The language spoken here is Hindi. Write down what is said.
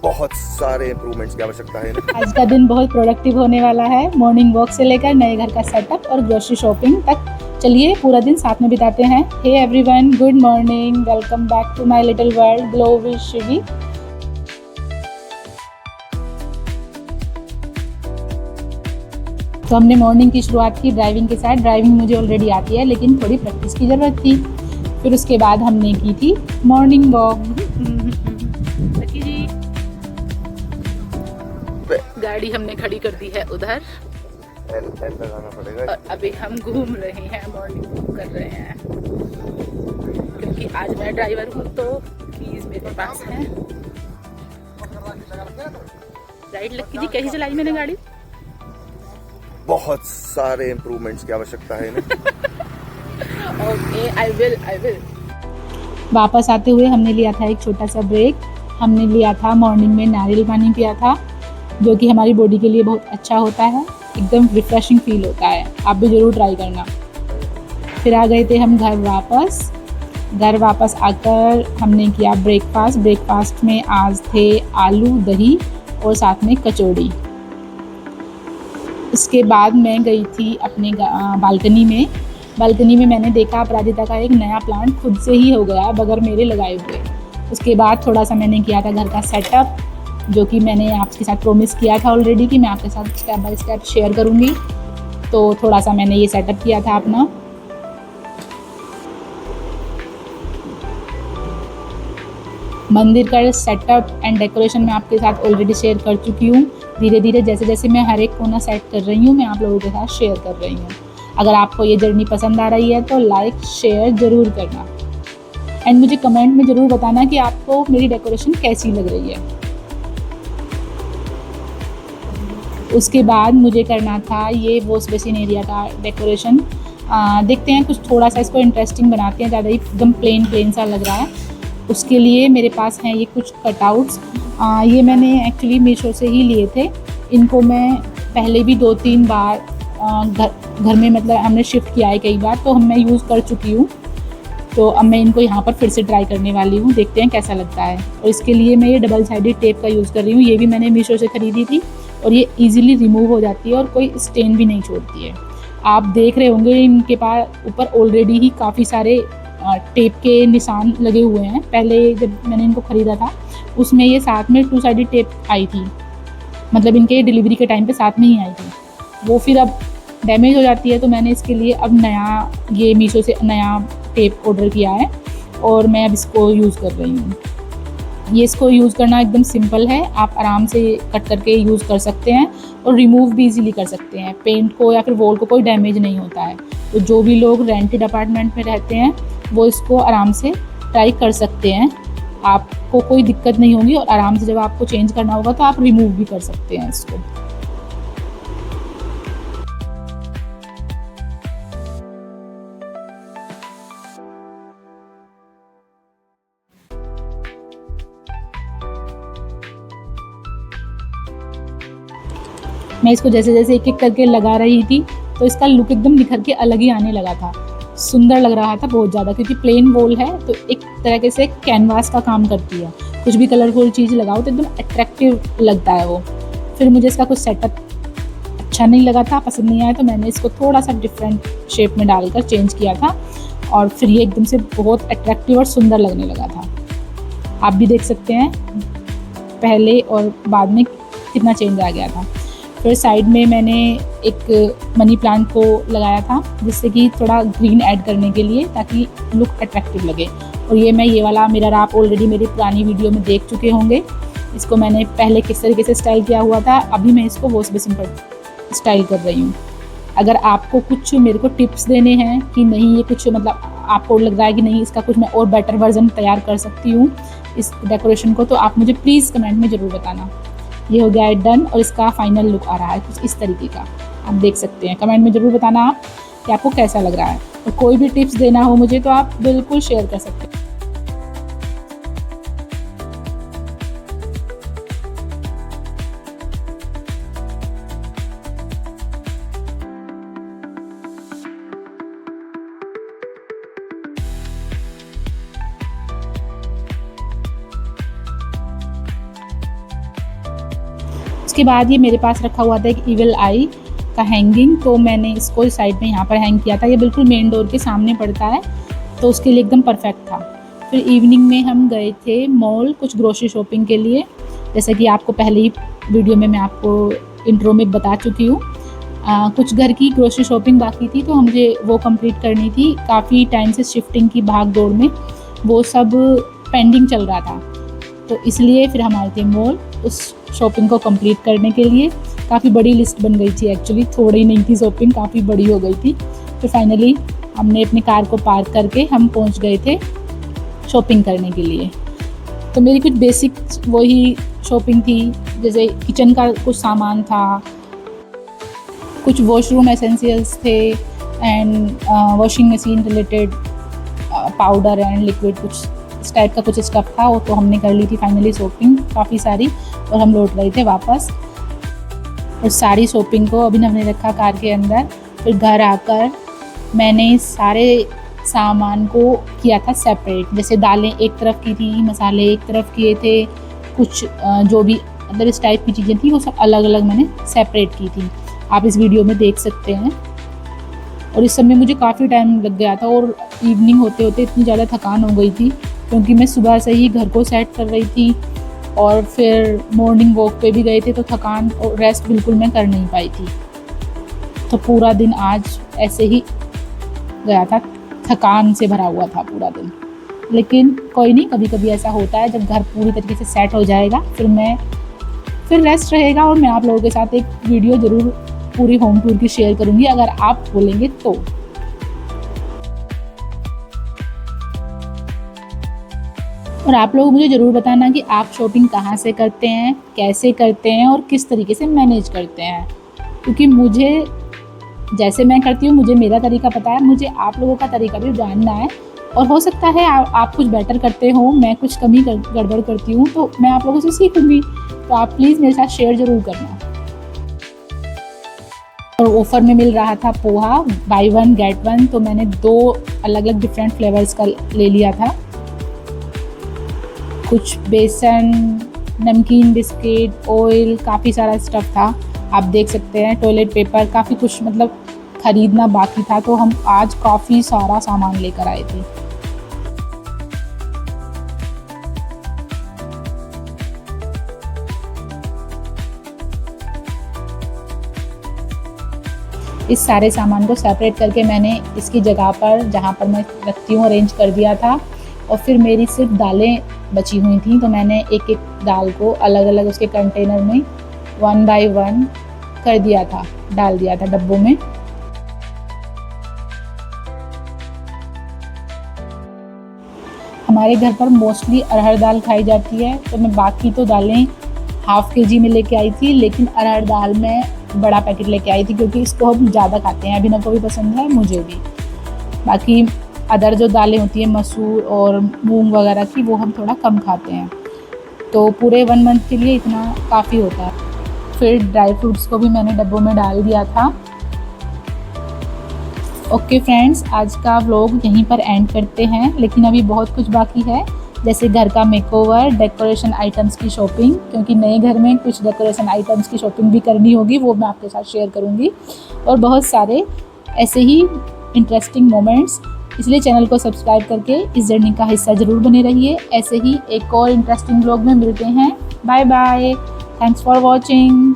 बहुत सारे इम्प्रूवमेंट्स की आवश्यकता है। आज का दिन बहुत प्रोडक्टिव होने वाला है। मॉर्निंग वॉक से लेकर नए घर का सेटअप और ग्रोसरी शॉपिंग तक, चलिए पूरा दिन साथ में बिताते हैं। Hey everyone, good morning, welcome back to my little world glow with Shivi. तो हमने मॉर्निंग की शुरुआत की ड्राइविंग के साथ। ड्राइविंग मुझे ऑलरेडी आती है, लेकिन थोड़ी प्रैक्टिस की ज़रूरत थी। फिर उसके बाद हमने की थी मॉर्निंग वॉक। गाड़ी हमने खड़ी कर दी है उधर, लगाना पड़ेगा। और अभी हम घूम रहे हैं, मॉर्निंग वॉक कर रहे हैं, क्योंकि आज मैं ड्राइवर हूँ तो कीज मेरे पास है। राइट लक्की जी, कैसी चलाई मैंने गाड़ी? बहुत सारे इम्प्रूवमेंट्स की आवश्यकता है। Okay, I will. वापस आते हुए हमने लिया था एक छोटा सा ब्रेक। हमने लिया था मॉर्निंग में नारियल पानी पिया था, जो कि हमारी बॉडी के लिए बहुत अच्छा होता है, एकदम रिफ्रेशिंग फील होता है। आप भी ज़रूर ट्राई करना। फिर आ गए थे हम घर वापस आकर हमने किया ब्रेकफास्ट। ब्रेकफास्ट में आज थे आलू, दही और साथ में कचौड़ी। उसके बाद मैं गई थी अपने बालकनी में मैंने देखा अपराजिता का एक नया प्लांट खुद से ही हो गया बगैर मेरे लगाए हुए। उसके बाद थोड़ा सा मैंने किया था घर का सेटअप, जो कि मैंने आपके साथ प्रॉमिस किया था ऑलरेडी कि मैं आपके साथ स्टेप बाय स्टेप शेयर करूँगी। तो थोड़ा सा मैंने ये सेटअप किया था अपना। मंदिर का सेटअप एंड डेकोरेशन मैं आपके साथ ऑलरेडी शेयर कर चुकी हूँ। धीरे धीरे जैसे जैसे मैं हर एक कोना सेट कर रही हूँ, मैं आप लोगों के साथ शेयर कर रही हूँ। अगर आपको ये जर्नी पसंद आ रही है तो लाइक शेयर ज़रूर करना, एंड मुझे कमेंट में ज़रूर बताना कि आपको मेरी डेकोरेशन कैसी लग रही है। उसके बाद मुझे करना था ये वॉश बेसिन एरिया का डेकोरेशन। देखते हैं, कुछ थोड़ा सा इसको इंटरेस्टिंग बनाते हैं, ज़्यादा ही एकदम प्लेन सा लग रहा है। उसके लिए मेरे पास हैं ये कुछ कटआउट्स। ये मैंने एक्चुअली मीशो से ही लिए थे। इनको मैं पहले भी 2-3 बार घर में, मतलब हमने शिफ्ट किया है कई बार, तो मैं यूज़ कर चुकी हूँ। तो अब मैं इनको यहाँ पर फिर से ट्राई करने वाली हूँ, देखते हैं कैसा लगता है। और इसके लिए मैं ये डबल साइडेड टेप का यूज़ कर रही हूँ। ये भी मैंने मीशो से ख़रीदी थी और ये ईजिली रिमूव हो जाती है और कोई स्टेन भी नहीं छोड़ती है। आप देख रहे होंगे इनके पास ऊपर ऑलरेडी ही काफ़ी सारे टेप के निशान लगे हुए हैं। पहले जब मैंने इनको ख़रीदा था उसमें ये साथ में 2 साइडेड टेप आई थी, मतलब इनके डिलीवरी के टाइम पे साथ में ही आई थी। वो फिर अब डैमेज हो जाती है, तो मैंने इसके लिए अब नया ये मीशो से नया टेप ऑर्डर किया है और मैं अब इसको यूज़ कर रही हूँ। ये इसको यूज़ करना एकदम सिंपल है, आप आराम से कट करके यूज़ कर सकते हैं और रिमूव भी इजीली कर सकते हैं। पेंट को या फिर वॉल को कोई डैमेज नहीं होता है। तो जो भी लोग रेंटेड अपार्टमेंट में रहते हैं वो इसको आराम से ट्राई कर सकते हैं, आपको कोई दिक्कत नहीं होगी। और आराम से जब आपको चेंज करना होगा तो आप रिमूव भी कर सकते हैं इसको। मैं इसको जैसे जैसे एक एक करके लगा रही थी तो इसका लुक एकदम निखर के अलग ही आने लगा था। सुंदर लग रहा था बहुत ज़्यादा, क्योंकि प्लेन वॉल है तो एक तरह से कैनवास का काम करती है। कुछ भी कलरफुल चीज़ लगाओ तो एकदम अट्रैक्टिव लगता है वो। फिर मुझे इसका कुछ सेटअप अच्छा नहीं लगा था, पसंद नहीं आया, तो मैंने इसको थोड़ा सा डिफरेंट शेप में डालकर चेंज किया था और फिर ये एकदम से बहुत अट्रैक्टिव और सुंदर लगने लगा था। आप भी देख सकते हैं पहले और बाद में कितना चेंज आ गया था। फिर साइड में मैंने एक मनी प्लांट को लगाया था, जिससे कि थोड़ा ग्रीन ऐड करने के लिए, ताकि लुक अट्रैक्टिव लगे। और ये वाला मिरर आप ऑलरेडी मेरी पुरानी वीडियो में देख चुके होंगे। इसको मैंने पहले किस तरीके से स्टाइल किया हुआ था, अभी मैं इसको वॉश बेसिन पर स्टाइल कर रही हूँ। अगर आपको कुछ मेरे को टिप्स देने हैं कि नहीं, ये कुछ मतलब आपको लग रहा है कि नहीं इसका कुछ मैं और बेटर वर्जन तैयार कर सकती हूँ इस डेकोरेशन को, तो आप मुझे प्लीज़ कमेंट में ज़रूर बताना। ये हो गया है डन और इसका फाइनल लुक आ रहा है कुछ इस तरीके का, आप देख सकते हैं। कमेंट में ज़रूर बताना आप कि आपको कैसा लग रहा है, और कोई भी टिप्स देना हो मुझे तो आप बिल्कुल शेयर कर सकते हैं। उसके बाद ये मेरे पास रखा हुआ था एक इविल आई का हैंगिंग, तो मैंने इसको साइड में यहाँ पर हैंग किया था। ये बिल्कुल मेन डोर के सामने पड़ता है, तो उसके लिए एकदम परफेक्ट था। फिर इवनिंग में हम गए थे मॉल कुछ ग्रोसरी शॉपिंग के लिए, जैसे कि आपको पहले ही वीडियो में मैं आपको इंट्रो में बता चुकी हूँ। कुछ घर की ग्रोसरी शॉपिंग बाकी थी, तो मुझे वो कंप्लीट करनी थी। काफ़ी टाइम से शिफ्टिंग की भाग दौड़ में वो सब पेंडिंग चल रहा था, तो इसलिए फिर हम आए थे मॉल उस शॉपिंग को कंप्लीट करने के लिए। काफ़ी बड़ी लिस्ट बन गई थी एक्चुअली, थोड़ी नहीं थी शॉपिंग, काफ़ी बड़ी हो गई थी। फिर फाइनली हमने अपनी कार को पार्क करके हम पहुंच गए थे शॉपिंग करने के लिए। तो मेरी कुछ बेसिक वही शॉपिंग थी, जैसे किचन का कुछ सामान था, कुछ वॉशरूम एसेंशियल्स थे and washing machine related powder and liquid, कुछ इस टाइप का कुछ स्टफ़ था। वो तो हमने कर ली थी फाइनली शॉपिंग काफ़ी सारी, और हम लौट रहे थे वापस। और सारी शॉपिंग को अभी हमने रखा कार के अंदर। फिर घर आकर मैंने सारे सामान को किया था सेपरेट, जैसे दालें एक तरफ की थी, मसाले एक तरफ किए थे, कुछ जो भी अंदर इस टाइप की चीज़ें थी वो सब अलग अलग मैंने सेपरेट की थी। आप इस वीडियो में देख सकते हैं। और इस समय मुझे काफ़ी टाइम लग गया था, और इवनिंग होते होते इतनी ज़्यादा थकान हो गई थी, क्योंकि मैं सुबह से ही घर को सेट कर रही थी और फिर मॉर्निंग वॉक पे भी गए थे, तो थकान और रेस्ट बिल्कुल मैं कर नहीं पाई थी। तो पूरा दिन आज ऐसे ही गया था, थकान से भरा हुआ था पूरा दिन। लेकिन कोई नहीं, कभी कभी ऐसा होता है, जब घर पूरी तरीके से सेट हो जाएगा फिर रेस्ट रहेगा। और मैं आप लोगों के साथ एक वीडियो ज़रूर पूरी होम टूर की शेयर करूँगी, अगर आप बोलेंगे तो। और आप लोग मुझे ज़रूर बताना कि आप शॉपिंग कहाँ से करते हैं, कैसे करते हैं और किस तरीके से मैनेज करते हैं, क्योंकि मुझे जैसे मैं करती हूँ मुझे मेरा तरीका पता है, मुझे आप लोगों का तरीका भी जानना है। और हो सकता है आप कुछ बेटर करते हो, मैं कुछ कमी गड़बड़ करती हूँ, तो मैं आप लोगों से सीखूँगी। तो आप प्लीज़ मेरे साथ शेयर ज़रूर करना। और ऑफ़र में मिल रहा था पोहा बाय 1 गेट 1, तो मैंने 2 अलग अलग डिफरेंट फ्लेवर्स का ले लिया था। कुछ बेसन, नमकीन बिस्किट, ऑयल, काफ़ी सारा स्टफ़ था। आप देख सकते हैं टॉयलेट पेपर, काफ़ी कुछ मतलब ख़रीदना बाकी था, तो हम आज काफ़ी सारा सामान लेकर आए थे। इस सारे सामान को सेपरेट करके मैंने इसकी जगह पर जहाँ पर मैं रखती हूँ अरेंज कर दिया था। और फिर मेरी सिर्फ दालें बची हुई थी, तो मैंने एक एक दाल को अलग अलग उसके कंटेनर में 1 बाय 1 कर दिया था, डाल दिया था डब्बों में। हमारे घर पर मोस्टली अरहर दाल खाई जाती है, तो मैं बाकी तो दालें ½ kg में लेके आई थी, लेकिन अरहर दाल में बड़ा पैकेट लेके आई थी, क्योंकि इसको हम ज़्यादा खाते हैं, अभिनव को भी पसंद है, मुझे भी। बाकी अदर जो दालें होती हैं मसूर और मूंग वगैरह की, वो हम थोड़ा कम खाते हैं, तो पूरे 1 मंथ के लिए इतना काफ़ी होता है। फिर ड्राई फ्रूट्स को भी मैंने डब्बों में डाल दिया था। ओके फ्रेंड्स, आज का व्लॉग यहीं पर एंड करते हैं, लेकिन अभी बहुत कुछ बाकी है, जैसे घर का मेकओवर, डेकोरेशन आइटम्स की शॉपिंग, क्योंकि नए घर में कुछ डेकोरेशन आइटम्स की शॉपिंग भी करनी होगी, वो मैं आपके साथ शेयर करूँगी, और बहुत सारे ऐसे ही इंटरेस्टिंग मोमेंट्स। इसलिए चैनल को सब्सक्राइब करके इस जर्नी का हिस्सा ज़रूर बने रहिए। ऐसे ही एक और इंटरेस्टिंग व्लॉग में मिलते हैं। Bye bye, thanks for watching.